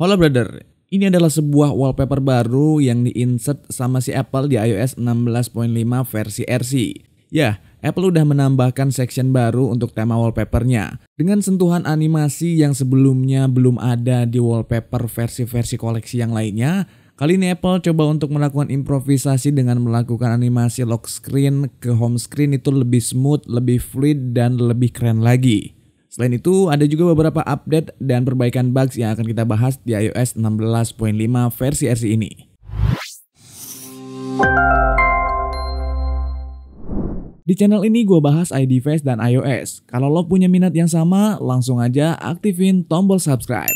Halo brother, ini adalah sebuah wallpaper baru yang di-insert sama si Apple di iOS 16.5 versi RC. Ya, Apple udah menambahkan section baru untuk tema wallpapernya dengan sentuhan animasi yang sebelumnya belum ada di wallpaper versi-versi koleksi yang lainnya. Kali ini Apple coba untuk melakukan improvisasi dengan melakukan animasi lock screen ke home screen itu lebih smooth, lebih fluid, dan lebih keren lagi. Selain itu, ada juga beberapa update dan perbaikan bugs yang akan kita bahas di iOS 16.5 versi RC ini. Di channel ini gue bahas iDevice dan iOS. Kalau lo punya minat yang sama, langsung aja aktifin tombol subscribe.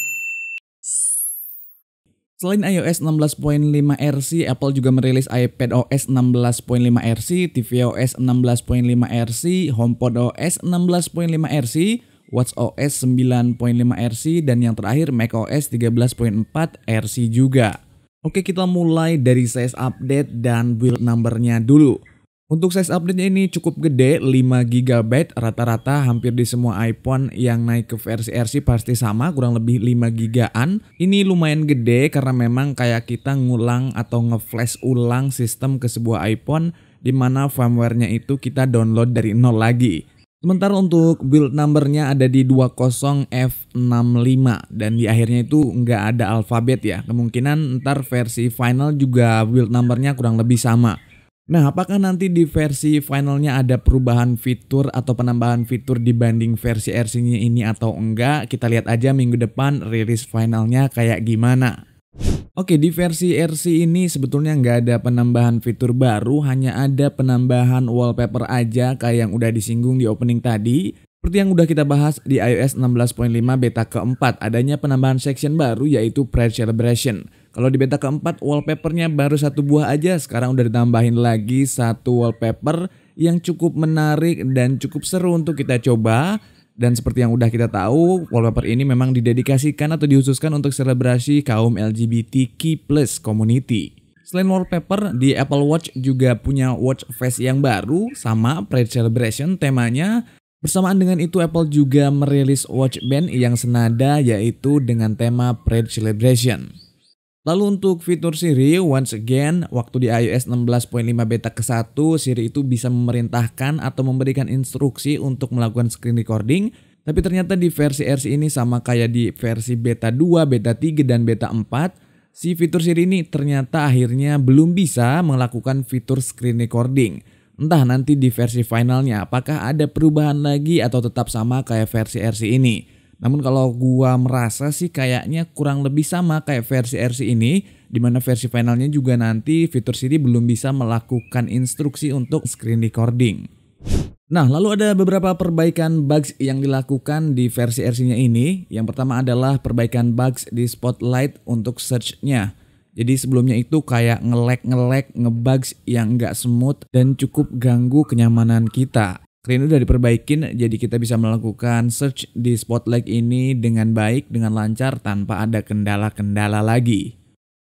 Selain iOS 16.5 RC, Apple juga merilis iPadOS 16.5 RC, tvOS 16.5 RC, HomePodOS 16.5 RC, watchOS 9.5 RC, dan yang terakhir macOS 13.4 RC juga. Oke, kita mulai dari size update dan build numbernya dulu. Untuk size update-nya ini cukup gede, 5GB, rata-rata hampir di semua iPhone yang naik ke versi RC pasti sama, kurang lebih 5GB-an. Ini lumayan gede karena memang kayak kita ngulang atau nge-flash ulang sistem ke sebuah iPhone di mana firmware-nya itu kita download dari nol lagi. Sementara untuk build numbernya ada di 20F65 dan di akhirnya itu nggak ada alfabet ya. Kemungkinan ntar versi final juga build numbernya kurang lebih sama. Nah, apakah nanti di versi finalnya ada perubahan fitur atau penambahan fitur dibanding versi RC-nya ini atau enggak? Kita lihat aja minggu depan rilis finalnya kayak gimana. Oke, di versi RC ini sebetulnya nggak ada penambahan fitur baru, hanya ada penambahan wallpaper aja kayak yang udah disinggung di opening tadi. Seperti yang udah kita bahas di iOS 16.5 beta keempat, adanya penambahan section baru yaitu Pride Celebration. Kalau di beta keempat wallpapernya baru satu buah aja, sekarang udah ditambahin lagi satu wallpaper yang cukup menarik dan cukup seru untuk kita coba. Dan seperti yang udah kita tahu, wallpaper ini memang didedikasikan atau dihususkan untuk selebrasi kaum LGBTQ+ community. Selain wallpaper, di Apple Watch juga punya watch face yang baru, sama Pride Celebration temanya. Bersamaan dengan itu, Apple juga merilis watch band yang senada yaitu dengan tema Pride Celebration. Lalu untuk fitur Siri, once again, waktu di iOS 16.5 beta ke-1, Siri itu bisa memerintahkan atau memberikan instruksi untuk melakukan screen recording. Tapi ternyata di versi RC ini sama kayak di versi beta 2, beta 3, dan beta 4, si fitur Siri ini ternyata akhirnya belum bisa melakukan fitur screen recording. Entah nanti di versi finalnya apakah ada perubahan lagi atau tetap sama kayak versi RC ini. Namun kalau gua merasa sih kayaknya kurang lebih sama kayak versi RC ini, dimana versi finalnya juga nanti fitur Siri belum bisa melakukan instruksi untuk screen recording. Nah, lalu ada beberapa perbaikan bugs yang dilakukan di versi RC-nya ini. Yang pertama adalah perbaikan bugs di Spotlight untuk search-nya. Jadi sebelumnya itu kayak nge-lag, nge-bugs yang nggak smooth dan cukup ganggu kenyamanan kita. Ini udah diperbaikin, jadi kita bisa melakukan search di Spotlight ini dengan baik, dengan lancar, tanpa ada kendala-kendala lagi.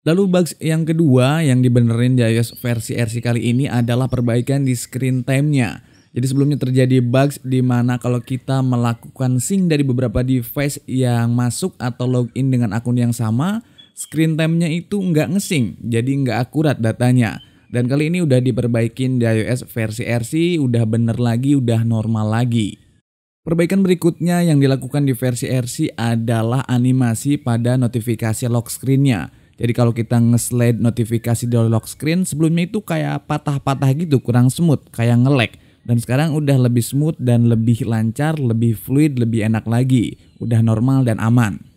Lalu bugs yang kedua yang dibenerin di iOS versi RC kali ini adalah perbaikan di screen time-nya. Jadi sebelumnya terjadi bugs di mana kalau kita melakukan sync dari beberapa device yang masuk atau login dengan akun yang sama, screen time-nya itu nggak nge-sync, jadi nggak akurat datanya. Dan kali ini udah diperbaikin di iOS versi RC, udah bener lagi, udah normal lagi. Perbaikan berikutnya yang dilakukan di versi RC adalah animasi pada notifikasi lock screen-nya. Jadi kalau kita nge-slide notifikasi dari lock screen, sebelumnya itu kayak patah-patah gitu, kurang smooth, kayak nge-lag. Dan sekarang udah lebih smooth dan lebih lancar, lebih fluid, lebih enak lagi. Udah normal dan aman.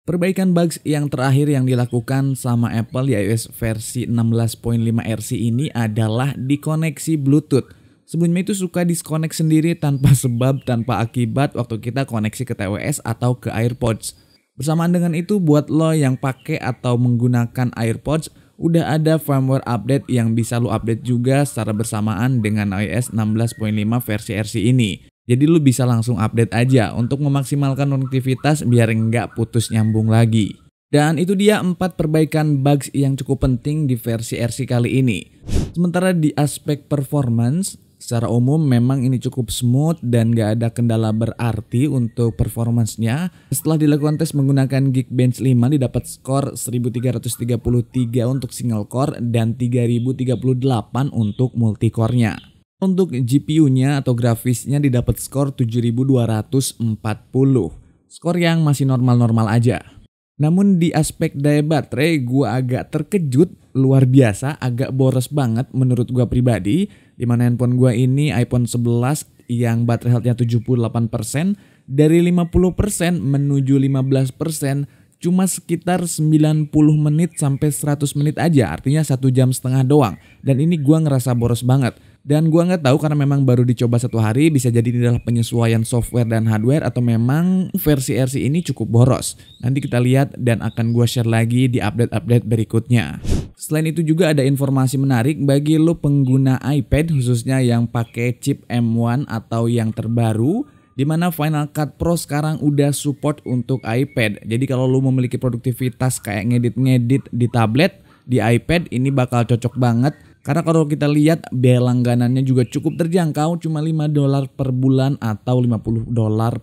Perbaikan bugs yang terakhir yang dilakukan sama Apple di iOS versi 16.5 RC ini adalah di koneksi Bluetooth. Sebelumnya itu suka disconnect sendiri tanpa sebab, tanpa akibat waktu kita koneksi ke tvOS atau ke AirPods. Bersamaan dengan itu, buat lo yang pakai atau menggunakan AirPods, udah ada firmware update yang bisa lo update juga secara bersamaan dengan iOS 16.5 versi RC ini. Jadi lu bisa langsung update aja untuk memaksimalkan konektivitas biar nggak putus nyambung lagi. Dan itu dia 4 perbaikan bugs yang cukup penting di versi RC kali ini. Sementara di aspek performance, Secara umum memang ini cukup smooth dan gak ada kendala berarti untuk performancenya. Setelah dilakukan tes menggunakan Geekbench 5 didapat skor 1333 untuk single core dan 3038 untuk multicore-nya. Untuk GPU-nya atau grafisnya didapat skor 7240. Skor yang masih normal-normal aja. Namun di aspek daya baterai gua agak terkejut, luar biasa, agak boros banget menurut gua pribadi. Dimana handphone gua ini iPhone 11 yang baterai health-nya 78%, dari 50% menuju 15% cuma sekitar 90 menit sampai 100 menit aja, artinya 1,5 jam doang. Dan ini gua ngerasa boros banget. Dan gua nggak tahu karena memang baru dicoba 1 hari, bisa jadi ini adalah penyesuaian software dan hardware atau memang versi RC ini cukup boros. Nanti kita lihat dan akan gua share lagi di update-update berikutnya. Selain itu juga ada informasi menarik bagi lo pengguna iPad khususnya yang pakai chip M1 atau yang terbaru, di mana Final Cut Pro sekarang udah support untuk iPad. Jadi kalau lo memiliki produktivitas kayak ngedit-ngedit di tablet, di iPad ini bakal cocok banget. Karena kalau kita lihat biaya langganannya juga cukup terjangkau, cuma $5 per bulan atau $50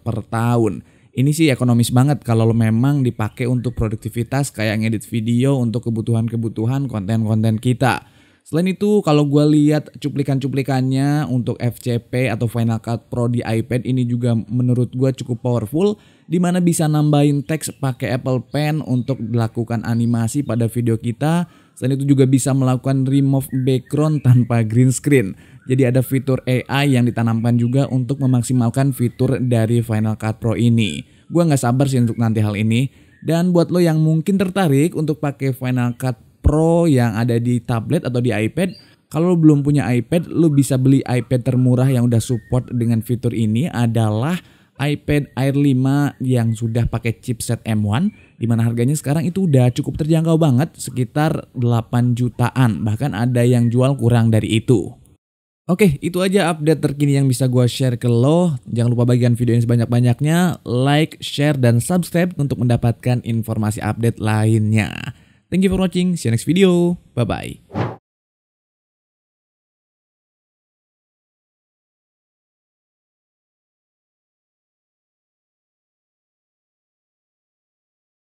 per tahun. Ini sih ekonomis banget kalau lo memang dipakai untuk produktivitas kayak ngedit video untuk kebutuhan-kebutuhan konten-konten kita. Selain itu kalau gue lihat cuplikan-cuplikannya untuk FCP atau Final Cut Pro di iPad ini juga menurut gue cukup powerful, dimana bisa nambahin teks pakai Apple Pen untuk melakukan animasi pada video kita. Selain itu juga bisa melakukan remove background tanpa green screen. Jadi ada fitur AI yang ditanamkan juga untuk memaksimalkan fitur dari Final Cut Pro ini. Gua nggak sabar sih untuk nanti hal ini. Dan buat lo yang mungkin tertarik untuk pakai Final Cut Pro yang ada di tablet atau di iPad, kalau lo belum punya iPad, lo bisa beli iPad termurah yang udah support dengan fitur ini adalah iPad Air 5 yang sudah pakai chipset M1, dimana harganya sekarang itu udah cukup terjangkau banget, sekitar 8 jutaan, bahkan ada yang jual kurang dari itu. Oke, itu aja update terkini yang bisa gue share ke lo. Jangan lupa bagikan video ini sebanyak-banyaknya, like, share, dan subscribe untuk mendapatkan informasi update lainnya. Thank you for watching, see you next video, bye-bye.